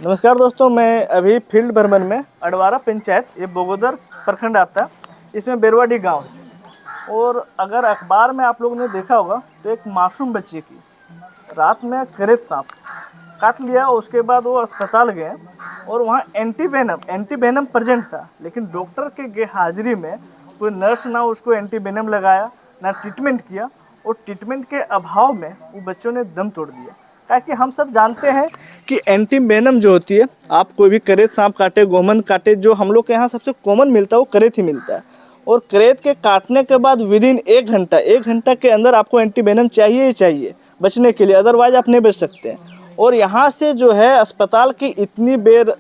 नमस्कार दोस्तों, मैं अभी फील्ड भ्रमण में अडवारा पंचायत, ये बोगोदर प्रखंड आता है, इसमें बेरवाडी गांव है। और अगर अखबार में आप लोगों ने देखा होगा तो एक मासूम बच्चे की रात में करेत सांप काट लिया। उसके बाद वो अस्पताल गए और वहाँ एंटीवेनम प्रेजेंट था, लेकिन डॉक्टर के हाजिरी में कोई नर्स ना उसको एंटीवेनम लगाया ना ट्रीटमेंट किया, और ट्रीटमेंट के अभाव में वो बच्चों ने दम तोड़ दिया। ताकि हम सब जानते हैं कि एंटीवेनम जो होती है, आप कोई भी करेत सांप काटे, गोमन काटे, जो हम लोग के यहाँ सबसे कॉमन मिलता है वो करेत ही मिलता है। और करेत के काटने के बाद विदिन 1 घंटा के अंदर आपको एंटीवेनम चाहिए ही चाहिए बचने के लिए, अदरवाइज आप नहीं बच सकते हैं। और यहाँ से जो है अस्पताल की इतनी बेर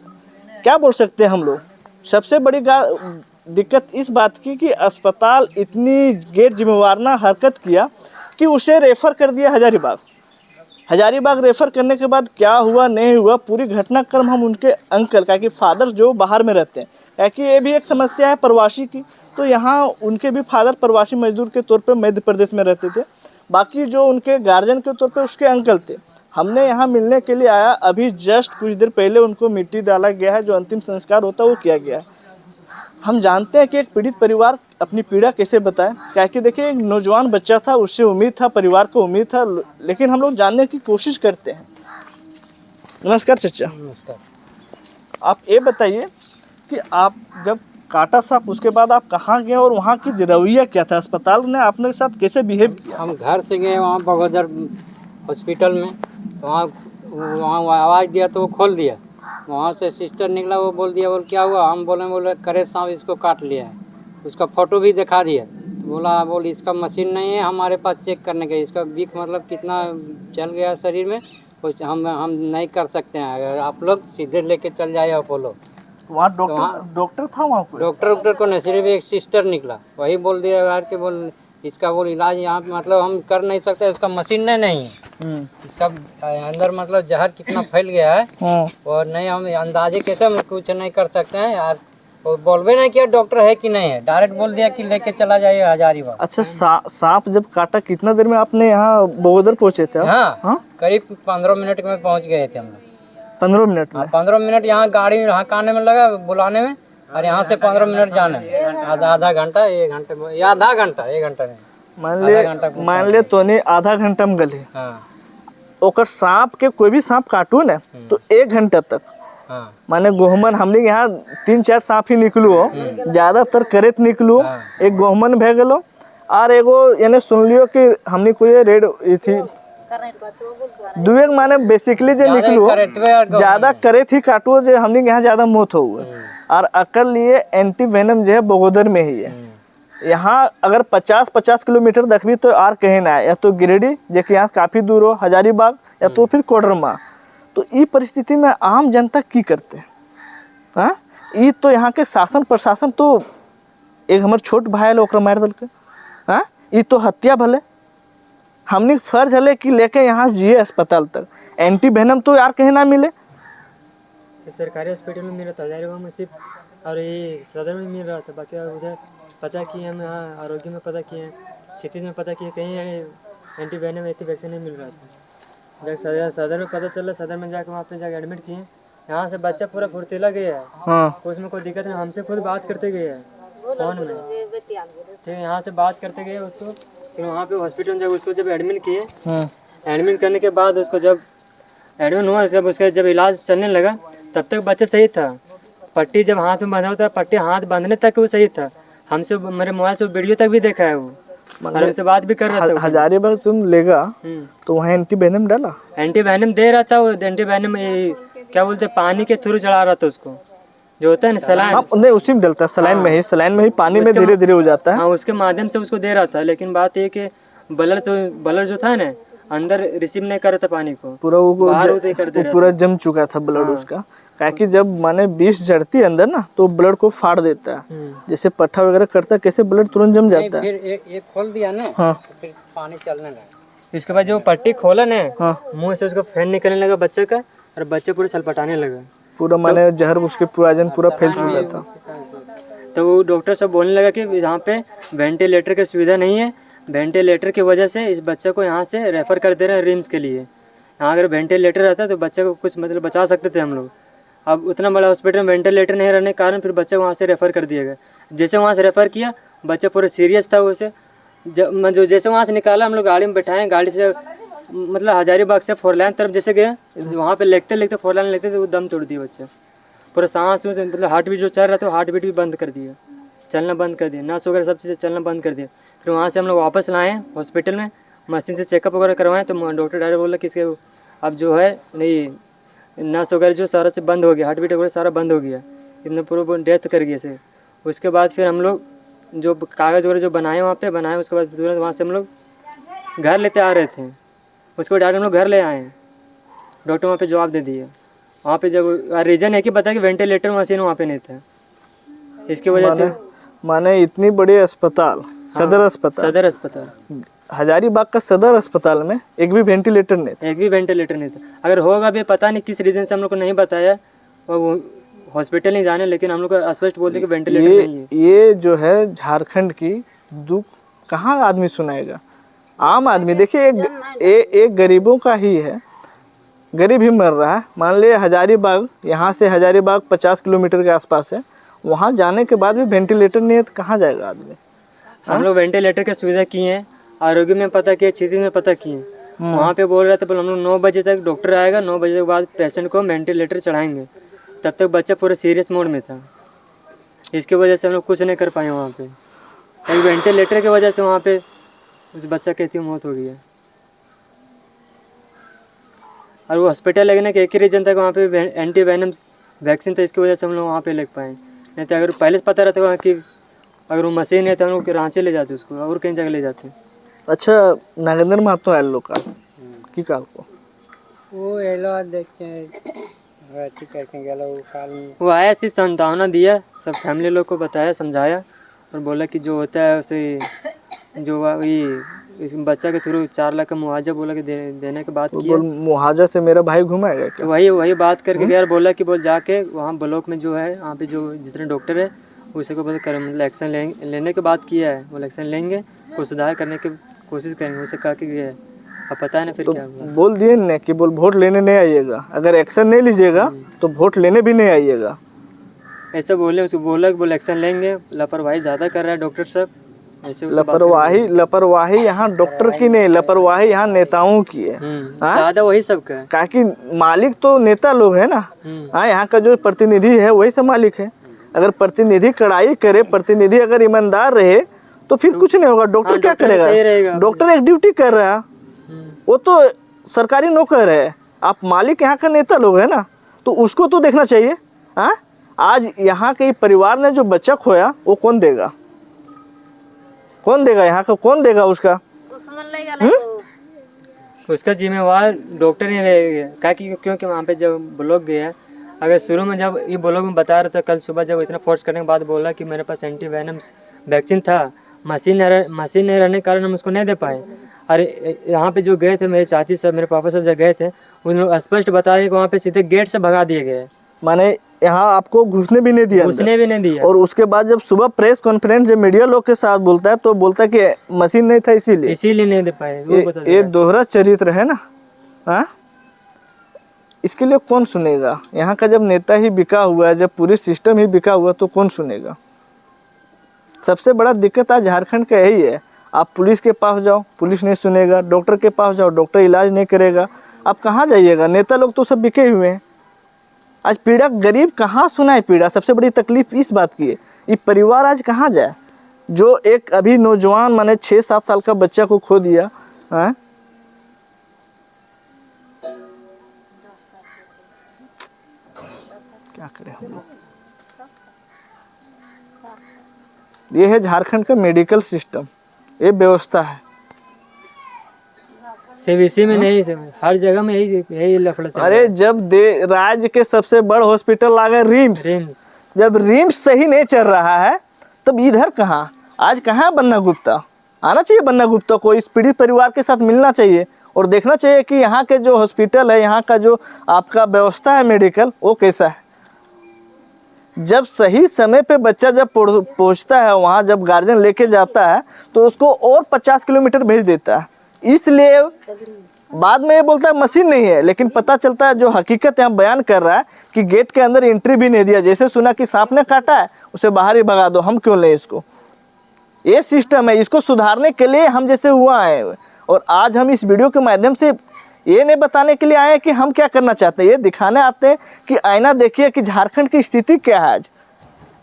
क्या बोल सकते हैं हम लोग, सबसे बड़ी दिक्कत इस बात की कि अस्पताल इतनी गैर जिम्मेवाराना हरकत किया कि उसे रेफ़र कर दिया हजारीबाग। रेफ़र करने के बाद क्या हुआ नहीं हुआ, पूरी घटनाक्रम हम उनके अंकल का कि फादर जो बाहर में रहते हैं, ताकि ये भी एक समस्या है प्रवासी की, तो यहाँ उनके भी फादर प्रवासी मजदूर के तौर पे मध्य प्रदेश में रहते थे। बाकी जो उनके गार्जियन के तौर पे उसके अंकल थे। हमने यहाँ मिलने के लिए आया, अभी जस्ट कुछ देर पहले उनको मिट्टी डाला गया है, जो अंतिम संस्कार होता है वो किया गया है। हम जानते हैं कि एक पीड़ित परिवार अपनी पीड़ा कैसे बताए, क्या कि देखिए एक नौजवान बच्चा था, उससे उम्मीद था, परिवार को उम्मीद था, लेकिन हम लोग जानने की कोशिश करते हैं। नमस्कार चाचा। नमस्कार। आप ये बताइए कि आप जब काटा सांप उसके बाद आप कहाँ गए और वहाँ की रवैया क्या था, अस्पताल ने आपने साथ कैसे बिहेव किया? हम घर से गए वहाँ बगोदर हॉस्पिटल में, तो वहाँ आवाज़ दिया तो वो खोल दिया। वहाँ से सिस्टर निकला, वो बोल दिया, बोल क्या हुआ? हम बोले करे सांप इसको काट लिया है। उसका फ़ोटो भी दिखा दिया, तो बोल इसका मशीन नहीं है हमारे पास चेक करने के, इसका बीख मतलब कितना चल गया शरीर में, कुछ हम नहीं कर सकते हैं। अगर आप लोग सीधे लेके चल जाए अपोलो। वहाँ डॉक्टर था वहाँ कोई? डॉक्टर को नहीं, सिर्फ एक सिस्टर निकला, वही बोल दिया यार कि इसका इलाज यहाँ पे मतलब हम कर नहीं सकते, इसका मशीन नहीं है। इसका अंदर मतलब जहर कितना फैल गया है और नहीं हम अंदाजे कैसे हम कुछ नहीं कर सकते हैं यार। और बोलबे नहीं किया डॉक्टर है कि नहीं है, डायरेक्ट बोल दिया कि लेके चला जाइए हजारीबाग। अच्छा, सांप जब काटा कितना देर में आपने यहाँ बोगोदर पहुँचे थे? हाँ, करीब 15 मिनट में पहुँच गए थे हम लोग। 15 मिनट में? 15 मिनट यहाँ गाड़ी में हकाने में लगा, बुलाने में, और यहाँ से 15 मिनट जाने में, आधा घंटा 1 घंटे में, या आधा घंटा 1 घंटा में मान ले तो नहीं आधा घंटा में गले। हाँ। ओकर सांप के कोई भी सांप काटू ना तो 1 घंटा तक, हाँ। माने गोहमन हमने यहाँ 3-4 सांप ही निकलू हो, ज्यादातर करेत निकलू। एक गोहमन भे गलो और एगो यानी सुन लियो कि हमने कोई रेड थी दुए, माने बेसिकली जो निकलू ज्यादा करेत ही काटू जो हमने यहाँ ज्यादा मौत हो। और अकल लिए एंटीवेनम जो है बोगोदर में ही है। यहाँ अगर 50 किलोमीटर देखबी तो आर कहीं ना है, या तो गिरिडीह जो कि यहाँ काफ़ी दूर हो, हजारीबाग, या तो फिर कोडरमा। तो ई परिस्थिति में आम जनता की करते हैं? हाँ, ई तो यहाँ के शासन प्रशासन तो एक हमारे छोट भाई ओकरा मार दल के। हाँ, ई तो हत्या भले, हमने फर्ज हले कि लेके यहाँ जिए अस्पताल तक। एंटीवेनम तो यार कहीं ना मिले। सरकारी हॉस्पिटल में मिल रहा था, हजारीबाग में सिर्फ, और ये सदर में मिल रहा था। बाकी उधर पता किए हम, यहाँ आरोग्य में पता किए, क्षितिज में पता किए, कहीं एंटीवेनम ऐसी वैक्सीन नहीं मिल रहा था। जब सदर में पता चला, सदर में जाकर वहाँ पे जाकर एडमिट किए। यहाँ से बच्चा पूरा फुर्तीला गया है। हाँ। उसमें कोई दिक्कत नहीं, हमसे खुद बात करते गए हैं फोन में। ठीक है, यहाँ से बात करते गए उसको, फिर वहाँ पे हॉस्पिटल जब उसको जब एडमिट किए, एडमिट करने के बाद उसको जब एडमिट हुआ, जब उसका जब इलाज चलने लगा तब तक बच्चा सही था। पट्टी जब हाथ में बांधा होता है, पट्टी हाथ बांधने तक वो सही था। हमसे मेरे मोबाइल से वीडियो तक भी देखा है वो, और हमसे बात भी कर रहा था। हजारीबाग तुम लेगा तो वहाँ एंटीवेनम डाला? एंटीवेनम दे रहा था वो। एंटीवेनम क्या बोलते पानी के थ्रू चढ़ा रहा था उसको, जो होता है ना सलाइन। नहीं, उसी में डलता है, सलाइन में ही पानी में धीरे धीरे हो जाता है। हाँ, उसके माध्यम से उसको दे रहा था। लेकिन बात ये कि ब्लड जो था ना अंदर रिसीव नहीं कर रहा था पानी को, पूरा वो बाहर होते कर दे रहा था। पूरा जम चुका था ब्लड उसका। ताकि जब माने विष जड़ती है अंदर ना तो ब्लड को फाड़ देता है, जैसे पट्टा वगैरह करता है, कैसे ब्लड तुरंत जम जाता है। फिर एक खोल दिया ना, हाँ, तो फिर पानी चलने लगा। इसके बाद जो पट्टी खोला ना, मुंह से उसको फैन निकलने लगा बच्चे का, और बच्चे पूरे छलपटाने लगा। पूरा माने जहर उसके पूरा फैल चुका था। तो वो डॉक्टर सब बोलने लगा कि यहाँ पे वेंटिलेटर की सुविधा नहीं है, वेंटिलेटर की वजह से इस बच्चे को यहाँ से रेफ़र कर दे रहे हैं रिम्स के लिए। यहाँ अगर वेंटिलेटर रहता तो बच्चे को कुछ मतलब बचा सकते थे हम लोग। अब उतना बड़ा हॉस्पिटल में वेंटिलेटर नहीं रहने के कारण फिर बच्चे को वहाँ से रेफ़र कर दिया गया। जैसे वहाँ से रेफ़र किया, बच्चा पूरा सीरियस था। उसे जो जैसे वहाँ से निकाला, हम लोग गाड़ी में बैठाएं, गाड़ी से मतलब हजारीबाग से 4 लाइन तरफ जैसे गए, वहाँ पे लेगते लेगते 4 लाइन लेगते तो वो दम तोड़ दिया बच्चा। पूरा सांस में मतलब हार्ट बीट जो चल रहा था हार्ट बीट भी बंद कर दिया, चलना बंद कर दिया, नस वगैरह सब चीज़ें चलना बंद कर दिया। फिर वहाँ से हम लोग वापस लाए हॉस्पिटल में, मशीन से चेकअप वगैरह करवाएं तो डॉक्टर डायरेक्ट बोला कि इसके अब जो है नहीं, नस वगैरह जो सारा से बंद हो गया, हार्ट बीट वगैरह सारा बंद हो गया, इतना पूरा डेथ कर गया से। उसके बाद फिर हम लोग जो कागज़ वगैरह जो बनाए वहाँ पे बनाए, उसके बाद तुरंत वहाँ से हम लोग घर लेते आ रहे थे। उसके बाद डायरेक्ट हम लोग घर ले आए, डॉक्टर वहाँ पे जवाब दे दिए। वहाँ पे जब रीज़न है कि पता कि वेंटिलेटर मशीन वहाँ पे नहीं था, इसकी वजह से माने इतनी बड़ी अस्पताल, सदर अस्पताल हजारीबाग का सदर अस्पताल में एक भी वेंटिलेटर नहीं था। अगर होगा भी पता नहीं किस रीज़न से हम लोग को नहीं बताया, वो हॉस्पिटल नहीं जाने, लेकिन हम लोग को स्पष्ट बोलते कि वेंटिलेटर नहीं है। ये जो है झारखंड की दुख कहाँ आदमी सुनाएगा, आम आदमी। देखिए एक गरीबों का ही है, गरीब ही मर रहा है। मान लिया हजारीबाग, यहाँ से हजारीबाग 50 किलोमीटर के आसपास है, वहाँ जाने के बाद भी वेंटिलेटर नहीं है तो कहाँ जाएगा आदमी। हम लोग वेंटिलेटर की सुविधा की है, आरोग्य में पता किया, क्षितिज में पता किए। वहाँ पे बोल रहे थे हम लोग 9 बजे तक डॉक्टर आएगा, 9 बजे के बाद पेशेंट को वेंटिलेटर चढ़ाएंगे। तब तक बच्चा पूरा सीरियस मोड में था, इसकी वजह से हम लोग कुछ नहीं कर पाए वहाँ पे। एक वेंटिलेटर की वजह से वहाँ पे उस बच्चा की मौत हो गई है। और वो हॉस्पिटल लगने के एक ही रीज़न था कि वहाँ पे एंटी वेनम वैक्सीन था, इसकी वजह से हम लोग वहाँ पे लग पाए। नहीं तो अगर पहले से पता रहता वहाँ कि अगर वो मशीन है तो हम लोग रांची ले जाते उसको, और कहीं जगह ले जाते। अच्छा, नागेंद्र महतो आयल लोग का की काल को वो एलो देख के वो आया, सिर्फ सांत्वना दिया, सब फैमिली लोग को बताया, समझाया और बोला कि जो होता है उसे जो इस बच्चा के थ्रू 4 लाख का मुआवजा बोला कि देने के बाद किया। मुआवजा से मेरा भाई घुमाएगा क्या? तो वही बात करके गया, बोला कि बोल जाके वहाँ ब्लॉक में जो है वहाँ पे जो जितने डॉक्टर है उसी को कर मतलब एक्शन लेने के बाद किया है। वो एक्शन लेंगे, को सुधार करने की कोशिश करेंगे, उसे कहा कि गया है। अब पता है ना फिर क्या हुआ। बोल दिए ना कि बोल वोट लेने नहीं आइएगा, अगर एक्शन नहीं लीजिएगा तो वोट लेने भी नहीं आइएगा, ऐसा बोले। उसको बोला कि बोल एक्शन लेंगे, लापरवाही ज़्यादा कर रहा है डॉक्टर साहब, ऐसे लापरवाही यहाँ डॉक्टर की नहीं, लापरवाही यहाँ नेताओं की है। ज़्यादा वही सब का है, क्योंकि मालिक तो नेता लोग है ना। हाँ, यहाँ का जो प्रतिनिधि है वही सब मालिक है। अगर प्रतिनिधि कड़ाई करे, प्रतिनिधि अगर ईमानदार रहे तो फिर कुछ नहीं होगा। डॉक्टर क्या करेगा? डॉक्टर एक ड्यूटी कर रहा है, वो तो सरकारी नौकर है। आप मालिक यहाँ का नेता लोग है ना, तो उसको तो देखना चाहिए। हाँ, आज यहाँ के परिवार ने जो बच्चा खोया वो कौन देगा? यहाँ का कौन देगा? उसका जिम्मेवार डॉक्टर ही रहेगा। क्योंकि वहाँ पे जब ब्लॉक गया, अगर शुरू में जब ये ब्लॉक में बता रहा था, कल सुबह जब इतना फोर्स करने के बाद बोला कि मेरे पास एंटी वेनम्स वैक्सीन था, मशीन नहीं रहने के कारण हम उसको नहीं दे पाए। अरे यहाँ पे जो गए थे मेरे चाची सब, मेरे पापा सब जब गए थे, उन लोग स्पष्ट बता रहे कि वहाँ पे सीधे गेट से भगा दिए गए। माने यहाँ आपको घुसने भी नहीं दिया। और उसके बाद जब सुबह प्रेस कॉन्फ्रेंस जब मीडिया लोग के साथ बोलता है तो बोलता है कि मशीन नहीं था इसीलिए नहीं दे पाए। ये दोहरा चरित्र है ना। हाँ, इसके लिए कौन सुनेगा? यहाँ का जब नेता ही बिका हुआ है, जब पूरी सिस्टम ही बिका हुआ, तो कौन सुनेगा? सबसे बड़ा दिक्कत आज झारखंड का यही है। आप पुलिस के पास जाओ, पुलिस नहीं सुनेगा, डॉक्टर के पास जाओ, डॉक्टर इलाज नहीं करेगा। आप कहाँ जाइएगा? नेता लोग तो सब बिके हुए हैं। आज पीड़ा गरीब कहाँ सुनाए पीड़ा? सबसे बड़ी तकलीफ इस बात की है, ये परिवार आज कहाँ जाए? जो एक अभी नौजवान माने 6-7 साल का बच्चा को खो दिया। हाँ, क्या करें हम लोग? ये है झारखंड का मेडिकल सिस्टम, ये व्यवस्था है। सिर्फ इसी में नहीं, हर जगह में यही लफड़ा चल रहा है। अरे जब राज्य के सबसे बड़ा हॉस्पिटल आ गया रिम्स, जब रिम्स सही नहीं चल रहा है तब इधर कहाँ? आज कहाँ बन्ना गुप्ता? आना चाहिए बन्ना गुप्ता को, इस पीड़ित परिवार के साथ मिलना चाहिए और देखना चाहिए कि यहाँ के जो हॉस्पिटल है, यहाँ का जो आपका व्यवस्था है मेडिकल, वो कैसा है। जब सही समय पे बच्चा जब पहुँचता है वहाँ, जब गार्जियन लेके जाता है तो उसको और 50 किलोमीटर भेज देता है। इसलिए बाद में ये बोलता है मशीन नहीं है, लेकिन पता चलता है जो हकीकत यहाँ बयान कर रहा है कि गेट के अंदर एंट्री भी नहीं दिया। जैसे सुना कि सांप ने काटा है उसे बाहर ही भगा दो, हम क्यों लें इसको। ये सिस्टम है, इसको सुधारने के लिए हम जैसे हुआ आए। और आज हम इस वीडियो के माध्यम से ये नहीं बताने के लिए आए हैं कि हम क्या करना चाहते हैं, ये दिखाने आते हैं कि आईना देखिए कि झारखंड की स्थिति क्या है।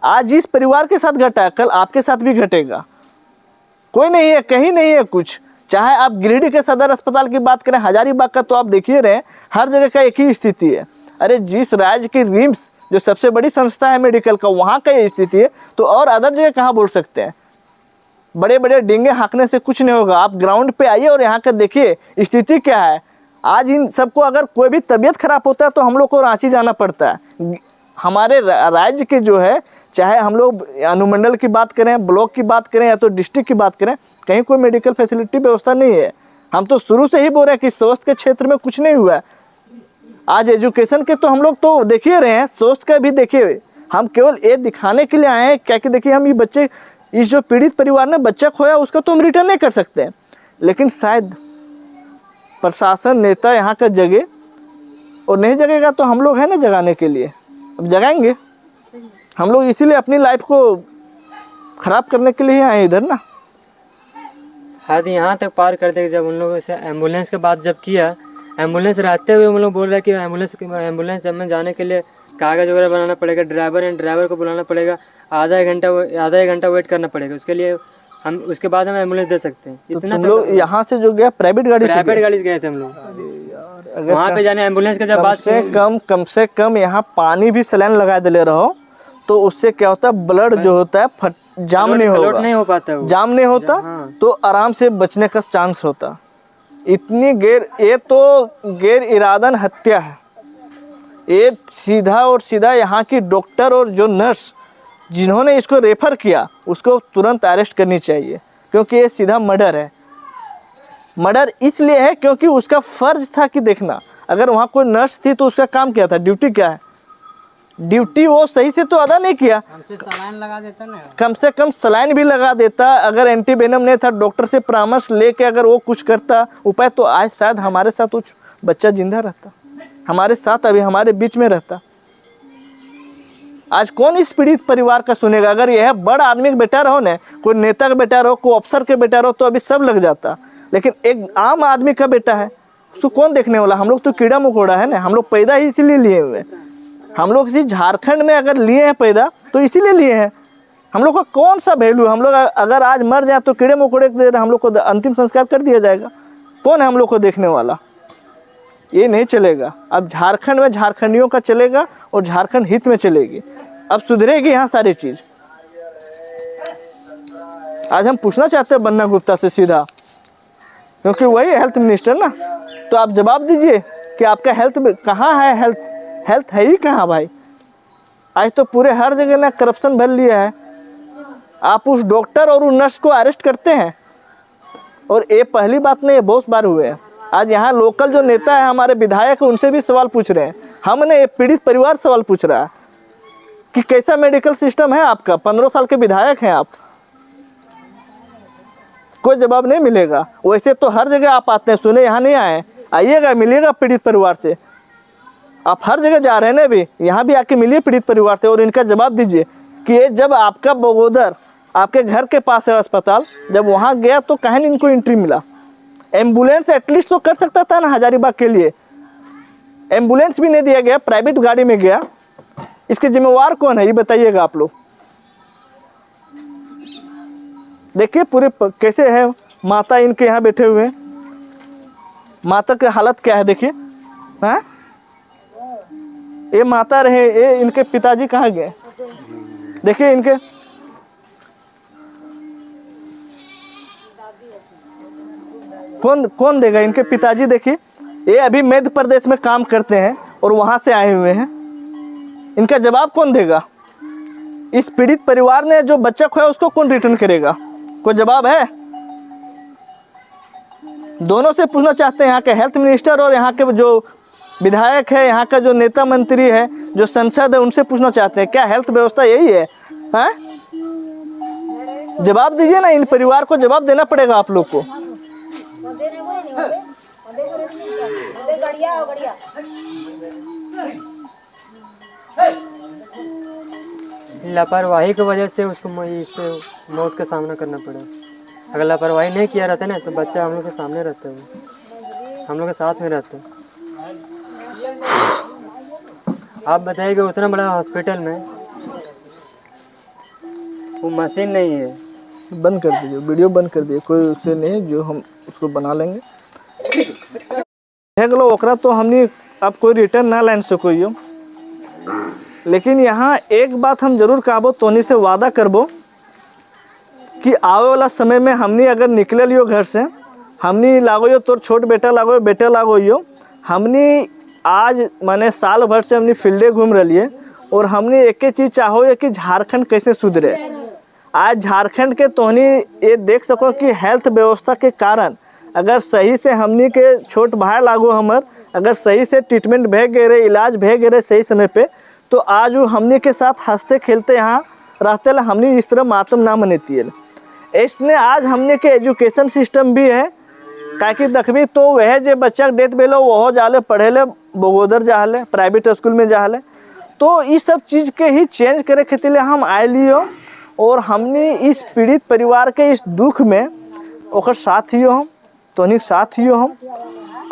आज इस परिवार के साथ घटा है, कल आपके साथ भी घटेगा। कोई नहीं है, कहीं नहीं है कुछ। चाहे आप गिरिडीह के सदर अस्पताल की बात करें, हजारीबाग का, तो आप देखिए रहे हर जगह का एक ही स्थिति है। अरे जिस राज्य की रिम्स जो सबसे बड़ी संस्था है मेडिकल का, वहाँ का ये स्थिति है, तो और अदर जगह कहाँ बोल सकते हैं। बड़े बड़े डेंगे हाँकने से कुछ नहीं होगा। आप ग्राउंड पे आइए और यहाँ का देखिए स्थिति क्या है। आज इन सबको अगर कोई भी तबीयत खराब होता है तो हम लोग को रांची जाना पड़ता है। हमारे राज्य के जो है, चाहे हम लोग अनुमंडल की बात करें, ब्लॉक की बात करें या तो डिस्ट्रिक्ट की बात करें, कहीं कोई मेडिकल फैसिलिटी व्यवस्था नहीं है। हम तो शुरू से ही बोल रहे हैं कि स्वास्थ्य के क्षेत्र में कुछ नहीं हुआ है। आज एजुकेशन के तो हम लोग तो देखिए रहे हैं, स्वास्थ्य का भी देखिए। हम केवल ये दिखाने के लिए आए हैं क्या कि देखिए हम ये बच्चे, इस जो पीड़ित परिवार ने बच्चा खोया उसका तो हम रिटर्न नहीं कर सकते हैं, लेकिन शायद प्रशासन नेता यहाँ का जगे, और नहीं जगेगा तो हम लोग हैं ना जगाने के लिए, अब जगाएंगे। हम लोग इसीलिए अपनी लाइफ को ख़राब करने के लिए ही आए इधर ना। हाथ यहाँ तक पार कर देगा। जब उन लोगों से एम्बुलेंस के बात जब किया, एम्बुलेंस रहते हुए हम लोग बोल रहे हैं कि एम्बुलेंस में जाने के लिए कागज़ वगैरह बनाना पड़ेगा, ड्राइवर को बुलाना पड़ेगा, आधा एक घंटा वेट करना पड़ेगा। उसके लिए हम उसके बाद हम एम्बुलेंस दे सकते हैं। इतना तुम लोग यहाँ से जो गया प्राइवेट गाड़ी से गए थे हम लोग। वहाँ पे जाने एम्बुलेंस के जब बात कम से कम यहाँ पानी भी सलाइन लगा दे रहो तो उससे क्या होता है, ब्लड जो होता है जाम नहीं हो पाता, जाम नहीं होता, तो आराम से बचने का चांस होता। इतनी ये तो गैर इरादन हत्या है। ये सीधा और सीधा यहाँ की डॉक्टर और जो नर्स जिन्होंने इसको रेफर किया उसको तुरंत अरेस्ट करनी चाहिए, क्योंकि ये सीधा मर्डर है। मर्डर इसलिए है क्योंकि उसका फर्ज था कि देखना, अगर वहाँ कोई नर्स थी तो उसका काम क्या था, ड्यूटी क्या है, ड्यूटी वो सही से तो अदा नहीं किया। सलाइन लगा देता ना, कम से कम सलाइन भी लगा देता। अगर एंटीवेनम नहीं था, डॉक्टर से परामर्श लेके अगर वो कुछ करता उपाय, तो आज शायद हमारे साथ कुछ बच्चा जिंदा रहता, हमारे साथ अभी हमारे बीच में रहता। आज कौन इस पीड़ित परिवार का सुनेगा। अगर यह बड़ा आदमी का बेटा रहो ना, कोई नेता का बेटा रहो, कोई अफसर के बेटा रहो, तो अभी सब लग जाता, लेकिन एक आम आदमी का बेटा है, उसको कौन देखने वाला। हम लोग तो कीड़ा मकोड़ा है ना, हम लोग पैदा ही इसीलिए लिए हुए हैं। हम लोग इसी झारखंड में अगर लिए हैं पैदा तो इसीलिए लिए हैं। हम लोग का कौन सा वैल्यू, हम लोग अगर आज मर जाए तो कीड़े मकोड़े के हम लोग को अंतिम संस्कार कर दिया जाएगा। कौन है हम लोग को देखने वाला। ये नहीं चलेगा। अब झारखंड में झारखंडियों का चलेगा और झारखंड हित में चलेगी। अब सुधरेगी यहाँ सारी चीज़। आज हम पूछना चाहते हैं बन्ना गुप्ता से सीधा, क्योंकि वही हेल्थ मिनिस्टर ना, तो आप जवाब दीजिए कि आपका हेल्थ कहाँ है। हेल्थ है ही कहाँ भाई। आज तो पूरे हर जगह ना करप्शन भर लिया है। आप उस डॉक्टर और उस नर्स को अरेस्ट करते हैं, और ये पहली बात नहीं है, बहुत बार हुए हैं। आज यहाँ लोकल जो नेता है, हमारे विधायक, उनसे भी सवाल पूछ रहे हैं। हमने पीड़ित परिवार सवाल पूछ रहा है कि कैसा मेडिकल सिस्टम है आपका, 15 साल के विधायक हैं आप, कोई जवाब नहीं मिलेगा। वैसे तो हर जगह आप आते हैं, सुने यहाँ नहीं आए, आइएगा, मिलिएगा पीड़ित परिवार से। आप हर जगह जा रहे हैं ना, भी यहाँ भी आके मिलिए पीड़ित परिवार से और इनका जवाब दीजिए कि ये जब आपका बगोदर आपके घर के पास है अस्पताल, जब वहाँ गया तो कहीं इनको एंट्री मिला। एम्बुलेंस एटलीस्ट तो कर सकता था ना हजारीबाग के लिए, एम्बुलेंस भी नहीं दिया गया, प्राइवेट गाड़ी में गया। इसके जिम्मेवार कौन है ये बताइएगा आप लोग। देखिए पूरे कैसे है माता इनके यहाँ बैठे हुए हैं, माता की हालत क्या है देखिए। हाँ, ये माता रहे, ये इनके पिताजी कहाँ गए देखिए। इनके कौन देगा, इनके पिताजी देखिए। ये अभी मध्य प्रदेश में काम करते हैं और वहां से आए हुए हैं, इनका जवाब कौन देगा। इस पीड़ित परिवार ने जो बच्चा खोया उसको कौन रिटर्न करेगा, कोई जवाब है। दोनों से पूछना चाहते हैं, यहाँ के हेल्थ मिनिस्टर और यहाँ के जो विधायक है, यहाँ का जो नेता मंत्री है, जो संसद है, उनसे पूछना चाहते हैं क्या हेल्थ व्यवस्था यही है। हाँ, जवाब दीजिए ना, इन परिवार को जवाब देना पड़ेगा आप लोग को। लापरवाही की वजह से उसको इसको मौत का सामना करना पड़ा। अगर लापरवाही नहीं किया रहता ना तो बच्चा हम लोग के सामने रहता है, हम लोग के साथ में रहता है। आप बताइएगा उतना बड़ा हॉस्पिटल में वो मशीन नहीं है। बंद कर दीजिए, वीडियो बंद कर दीजिए, कोई उससे नहीं जो हम उसको बना लेंगे। देख लो ओकरा तो हमने अब कोई रिटर्न ना लाइन सकोइयो, लेकिन यहाँ एक बात हम जरूर कहबो, तोनी से वादा करबो कि आवे वाला समय में हमने अगर निकले लियो घर से, हमने लागो तोर छोट बेटा लागो हमने आज माने साल भर से हमने फील्डे घूम रही है और हमने एक ही चीज़ चाहो है कि झारखंड कैसे सुधरे। आज झारखंड के तोहनी ये देख सको कि हेल्थ व्यवस्था के कारण अगर सही से हमनी के छोट भाई लागो हमर अगर सही से ट्रीटमेंट भेज गए रहे, इलाज भेज गए रहे सही समय पे, तो आज वो हमनी के साथ हंसते खेलते यहाँ रहते ला हमनी इस तरह मातम ना मनेती है। इसने आज हमने के एजुकेशन सिस्टम भी है ताकि देखबी तो वह जो बच्चा डेथ भेलो वह जाले पढ़े ले बगोदर जाले प्राइवेट स्कूल में जाले। तो इस सब चीज़ के ही चेंज करे खातिर हम आए लियो और हमने इस पीड़ित परिवार के इस दुख में ओकर साथ ही हम तोहनी साथ ही हम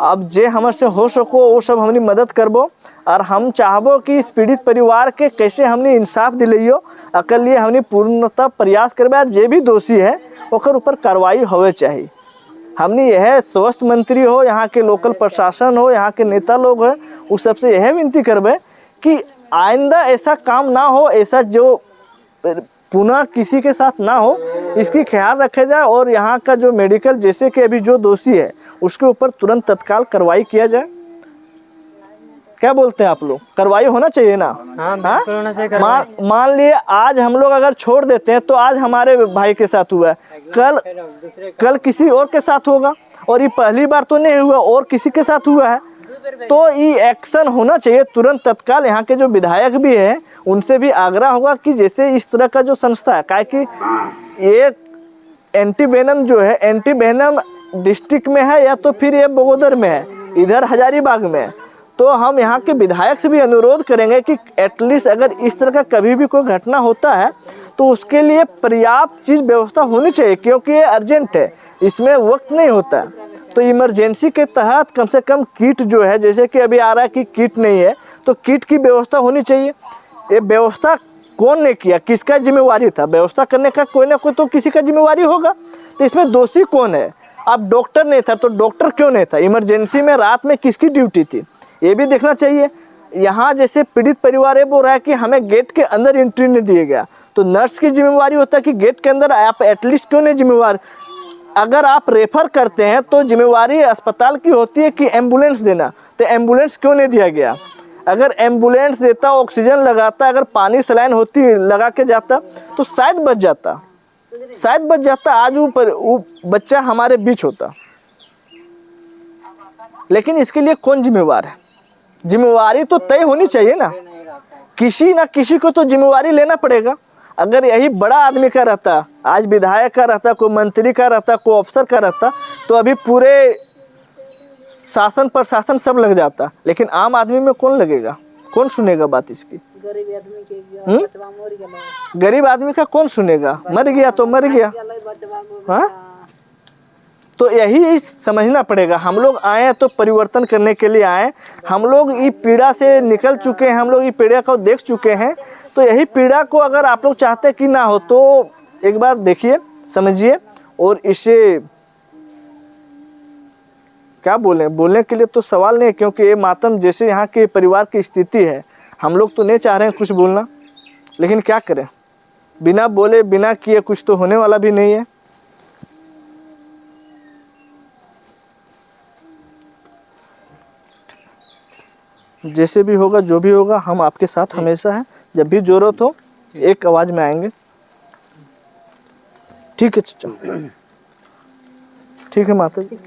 अब जे हमर से हो सको वो सब हमने मदद करबो और हम चाहबो कि इस पीड़ित परिवार के कैसे हमने इंसाफ दिलइयो अकर लिए हमने पूर्णतः प्रयास करबे। जे भी दोषी है ओकर ऊपर कार्रवाई होवे चाहिए। हमने यह स्वास्थ्य मंत्री हो, यहाँ के लोकल प्रशासन हो, यहाँ के नेता लोग हैं, उस सबसे यह विनती करबे कि आइंदा ऐसा काम ना हो, ऐसा जो पुनः किसी के साथ ना हो, इसकी ख्याल रखा जाए और यहाँ का जो मेडिकल जैसे कि अभी जो दोषी है उसके ऊपर तुरंत तत्काल कार्रवाई किया जाए। क्या बोलते हैं आप लोग? कार्रवाई होना चाहिए ना? हाँ, बिल्कुल होना चाहिए। मान लिए आज हम लोग अगर छोड़ देते हैं तो आज हमारे भाई के साथ हुआ है, कल किसी और के साथ होगा और ये पहली बार तो नहीं हुआ और किसी के साथ हुआ है। तो ये एक्शन होना चाहिए तुरंत तत्काल। यहाँ के जो विधायक भी है उनसे भी आग्रह होगा कि जैसे इस तरह का जो संस्था है, क्या कि ये एंटीवेनम जो है एंटीवेनम डिस्ट्रिक्ट में है या तो फिर ये बगोदर में है, इधर हजारीबाग में है। तो हम यहाँ के विधायक से भी अनुरोध करेंगे कि एटलीस्ट अगर इस तरह का कभी भी कोई घटना होता है तो उसके लिए पर्याप्त चीज़ व्यवस्था होनी चाहिए, क्योंकि ये अर्जेंट है, इसमें वक्त नहीं होता। तो इमरजेंसी के तहत कम से कम किट जो है, जैसे कि अभी आ रहा है कि किट नहीं है तो किट की व्यवस्था होनी चाहिए। ये व्यवस्था कौन ने किया, किसका जिम्मेवारी था? व्यवस्था करने का कोई ना कोई तो किसी का जिम्मेवारी होगा। तो इसमें दोषी कौन है? अब डॉक्टर नहीं था तो डॉक्टर क्यों नहीं था? इमरजेंसी में रात में किसकी ड्यूटी थी, ये भी देखना चाहिए। यहाँ जैसे पीड़ित परिवार ये बोल रहा है कि हमें गेट के अंदर एंट्री नहीं दिया गया, तो नर्स की जिम्मेवारी होता है कि गेट के अंदर आप एटलीस्ट क्यों नहीं जिम्मेवार? अगर आप रेफर करते हैं तो जिम्मेवारी अस्पताल की होती है कि एम्बुलेंस देना, तो एम्बुलेंस क्यों नहीं दिया गया? अगर एम्बुलेंस देता, ऑक्सीजन लगाता, अगर पानी सलाइन होती लगा के जाता तो शायद बच जाता, आज वो बच्चा हमारे बीच होता। लेकिन इसके लिए कौन जिम्मेवार है? जिम्मेवारी तो तय होनी चाहिए ना, किसी ना किसी को तो जिम्मेवारी लेना पड़ेगा। अगर यही बड़ा आदमी का रहता, आज विधायक का रहता, कोई मंत्री का रहता, कोई अफसर का रहता, तो अभी पूरे शासन प्रशासन सब लग जाता। लेकिन आम आदमी में कौन लगेगा? कौन सुनेगा बात इसकी? गरीब आदमी का कौन सुनेगा? मर गया तो मर गया। हाँ, तो यही समझना पड़ेगा। हम लोग आए तो परिवर्तन करने के लिए आए, हम लोग ये पीड़ा से निकल चुके हैं, हम लोग ये पीड़ा को देख चुके हैं। तो यही पीड़ा को अगर आप लोग चाहते कि ना हो तो एक बार देखिए, समझिए और इसे क्या बोलने के लिए तो सवाल नहीं है, क्योंकि ये मातम जैसे यहाँ के परिवार की स्थिति है, हम लोग तो नहीं चाह रहे हैं कुछ बोलना, लेकिन क्या करें, बिना बोले बिना किए कुछ तो होने वाला भी नहीं है। जैसे भी होगा, जो भी होगा, हम आपके साथ हमेशा हैं। जब भी जरूरत हो एक आवाज में आएंगे। ठीक है चाचा, ठीक है माता जी।